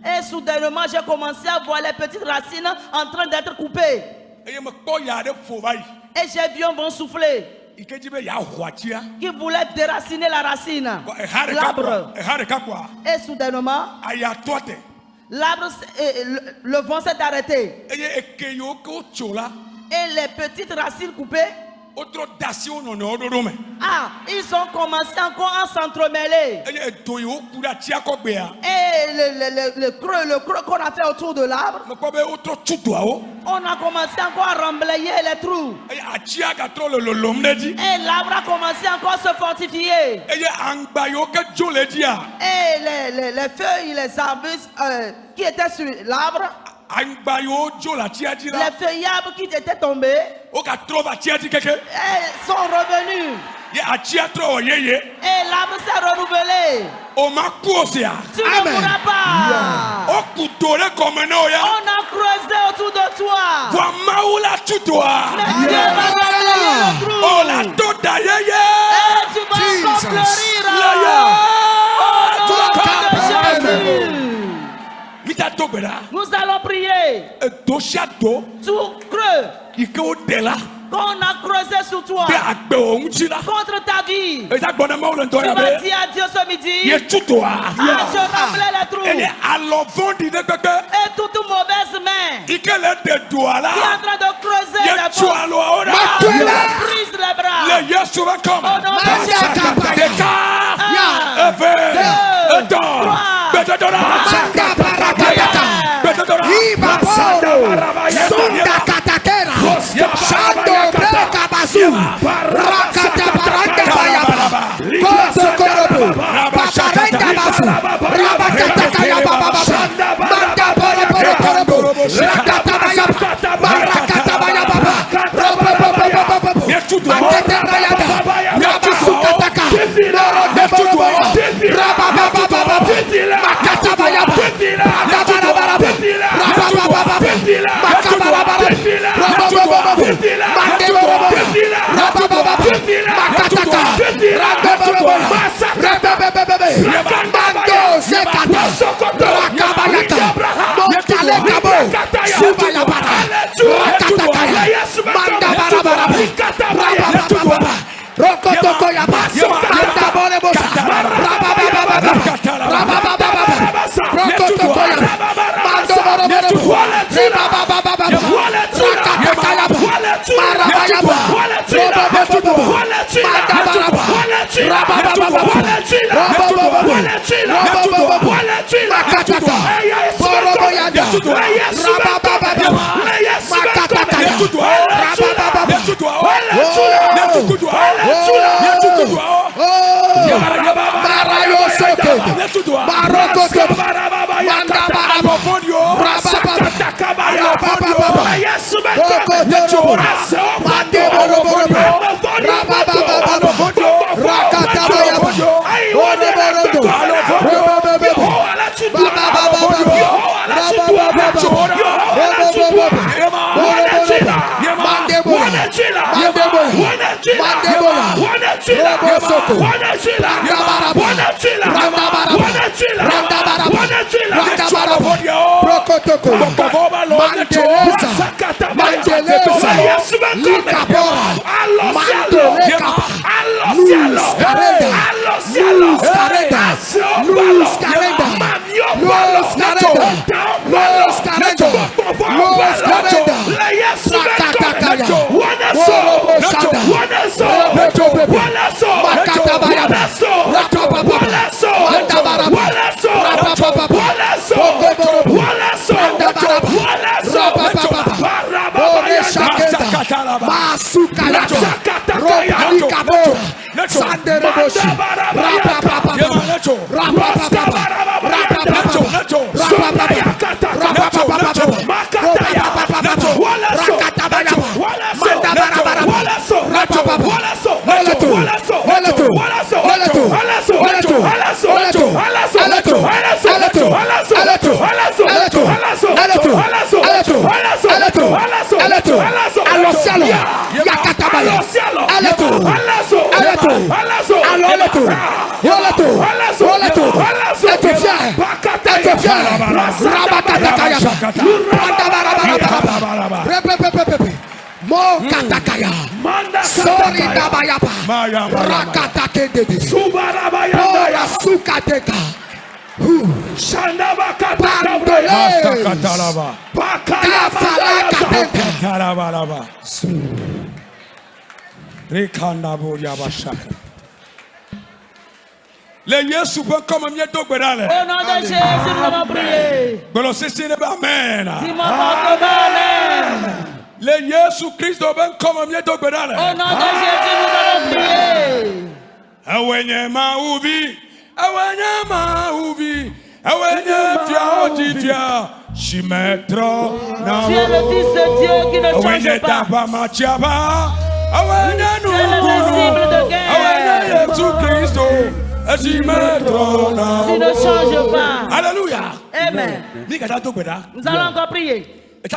Et soudainement, j'ai commencé à voir les petites racines en train d'être coupées. Et j'ai vu un vent souffler qui voulait déraciner la racine, l'arbre. Et soudainement, l'arbre, le vent s'est arrêté. Et les petites racines coupées, ils ont commencé encore à s'entremêler. Et le creux qu'on a fait autour de l'arbre, on a commencé encore à remblayer les trous. Et l'arbre a commencé encore à se fortifier. Et les feuilles, les arbustes qui étaient sur l'arbre, les feuillages qui étaient tombés sont revenus. Et l'arbre s'est renouvelé. Tu ne mourras pas. On a creusé autour de toi. Mais Dieu va remblayer le trou. Et tu vas encore fleurir. Nous allons prier. Tout creux qu'on a creusé sur toi contre ta vie, tu vas dire à Dieu ce midi, je remplais les trous. Et toute mauvaise main qui est en train de creuser les bosses, tu brises les bras. Au nom de Jésus. 1, 2, 3. Maroko Les Yesu peut comme mieux donc bedale. Au nom de Jésus, nous allons prier. Belo sisi ne ba amen. Dis-moi votre amen. Les Yesu Christ ben comme mieux donc bedale. Au nom de Jésus, nous allons prier. Awenye mauvi, awenye mauvi, awenye fia otitia, shimetro na. Tu es le Fils de Dieu qui ne change Awenye pas. tapa machiaba, awenye Tu es l'invincible de guerre. awenye Yesu Christo. Tu ne changes pas. Alléluia. Amen. Nous allons encore prier. Tu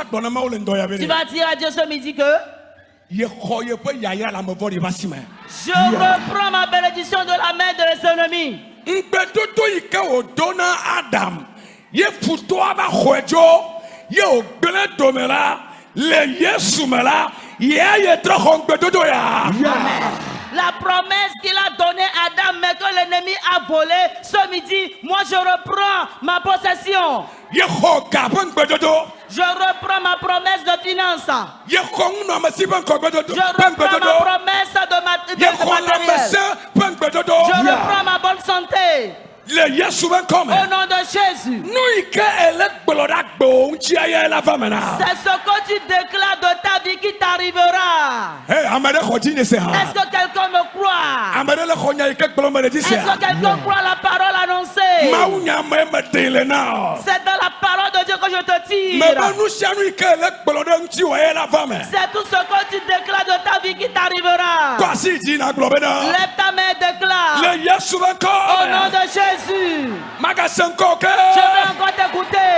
vas dire à Dieu ce midi que je reprends ma bénédiction de la main de les ennemis. La promesse qu'il a donnée à Adam, mais que l'ennemi a volé, ce midi, moi je reprends ma possession. Je reprends ma promesse de finance. Je reprends ma promesse de matériel. Je reprends ma bonne santé. Au nom de Jésus. C'est ce que tu déclares de ta vie qui t'arrivera. Est-ce que quelqu'un me croit? Est-ce que quelqu'un croit la parole annoncée? C'est dans la parole de Dieu que je te tire. C'est tout ce que tu déclares de ta vie qui t'arrivera. Lève ta main et déclare. Au nom de Jésus. Je vais encore t'écouter.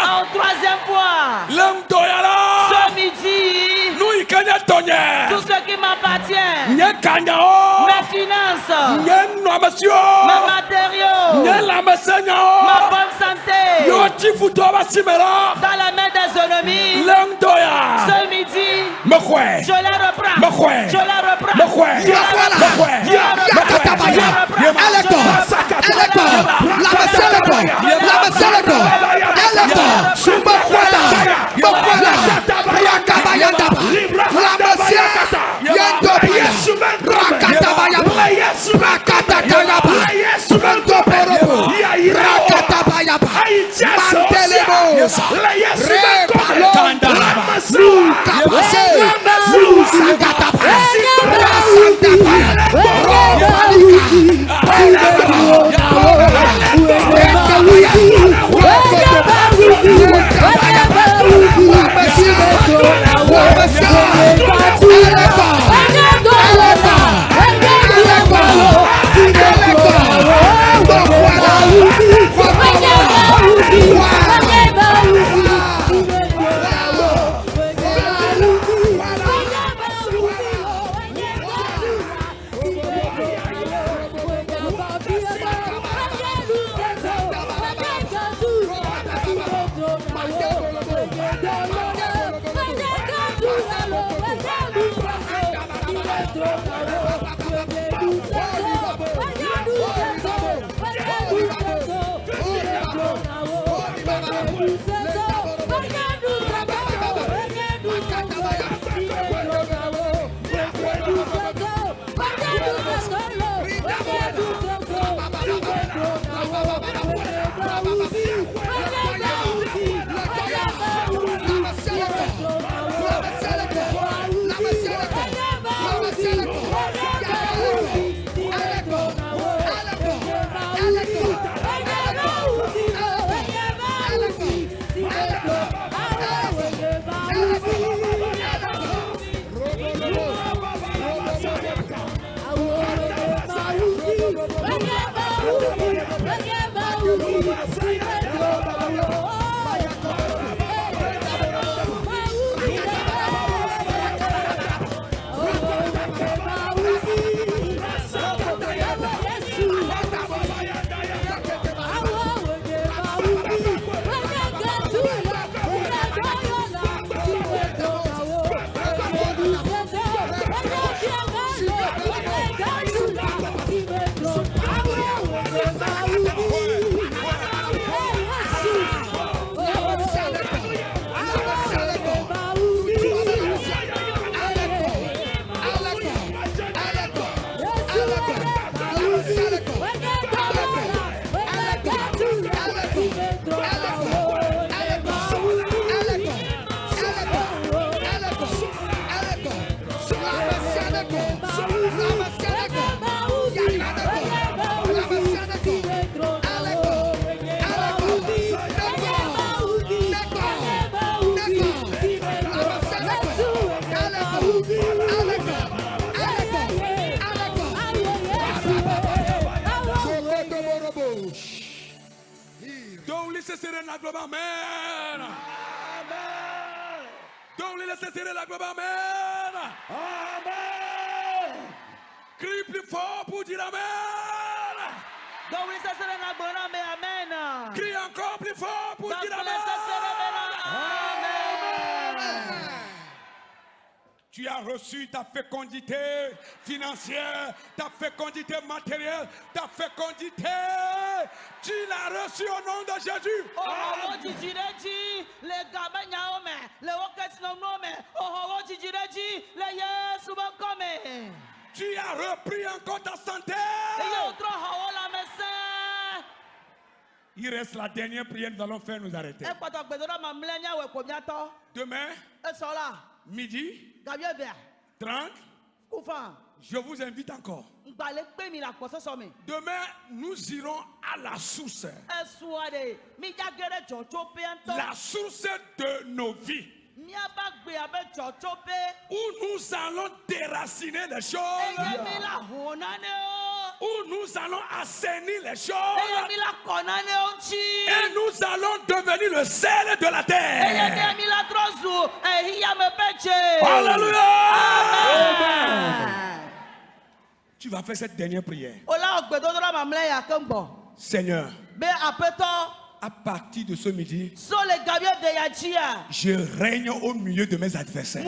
En troisième fois. Ce midi. Tout ce qui m'appartient. Mes finances. Mes matériaux. Ma bonne santé. Dans la main des ennemis. Ce midi. Je la reprends. Je la reprends. Wow. Donc laissez serrer la globe, amen. Donc laissez serrer la globe, amen. Crie plus fort pour dire amen. Donc laissez serrer la globe, amen. Crie encore plus fort pour dire amen. Tu as reçu ta fécondité financière, ta fécondité matérielle, ta fécondité. Tu l'as reçu au nom de Jésus. Tu as repris encore ta santé. Il reste la dernière prière, nous allons faire nous arrêter. Demain, midi 30, je vous invite encore. Demain, nous irons à la source. La source de nos vies. Où nous allons déraciner les choses. Où nous allons assainir les choses. Et nous allons devenir le sel de la terre. Alléluia. Tu vas faire cette dernière prière. Seigneur, à partir de ce midi, je règne au milieu de mes adversaires.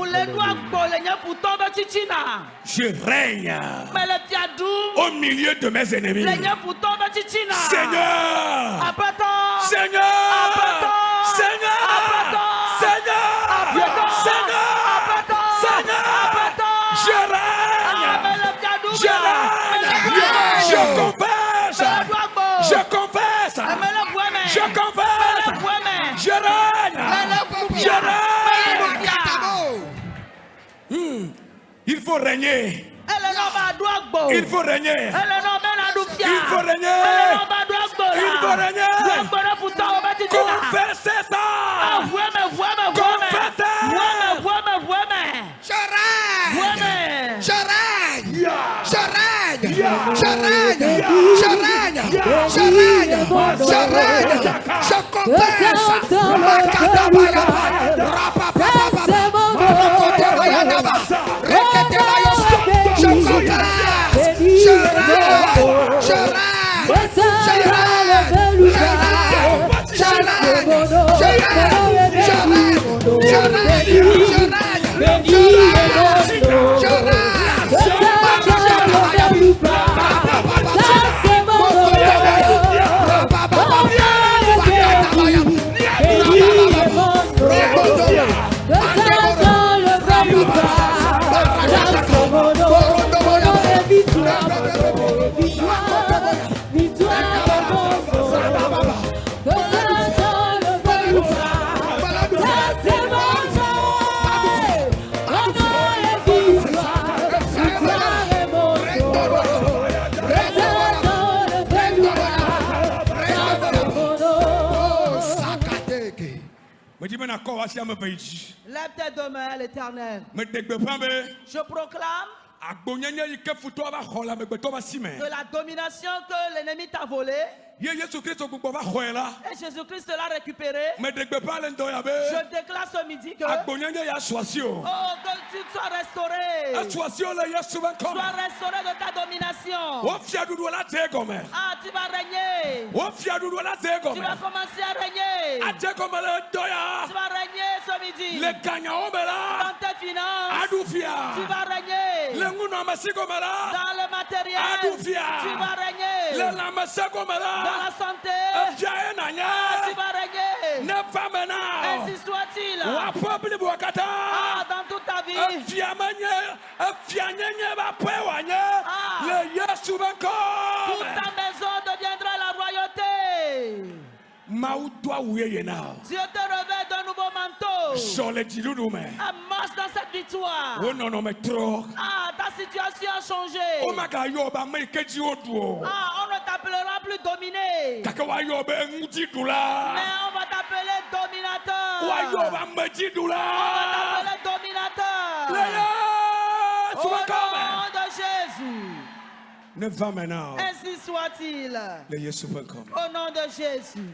Je règne au milieu de mes ennemis. Seigneur, Seigneur, il faut régner. Il faut régner. Il faut régner. Il faut régner. Confessez ça. Lève tes deux mains à l'Éternel. Je proclame que la domination que l'ennemi t'a volée, et Jésus-Christ l'a récupéré. Je déclare ce midi que, que tu sois restauré. Sois restauré de ta domination. Ah, tu vas régner. Tu vas commencer à régner. Tu vas régner ce midi. Dans tes finances, tu vas régner. Dans le matériel, tu vas régner. Dans la santé, tu vas régner. Ainsi soit-il. Dans toute ta vie. Toute ta maison deviendra la royauté. Dieu te revêt d'un nouveau manteau. Marche dans cette victoire. Ta situation a changé. On ne t'appellera plus dominé. Mais on va t'appeler dominateur. On va t'appeler dominateur. Au nom de Jésus. Ainsi soit-il. Au nom de Jésus.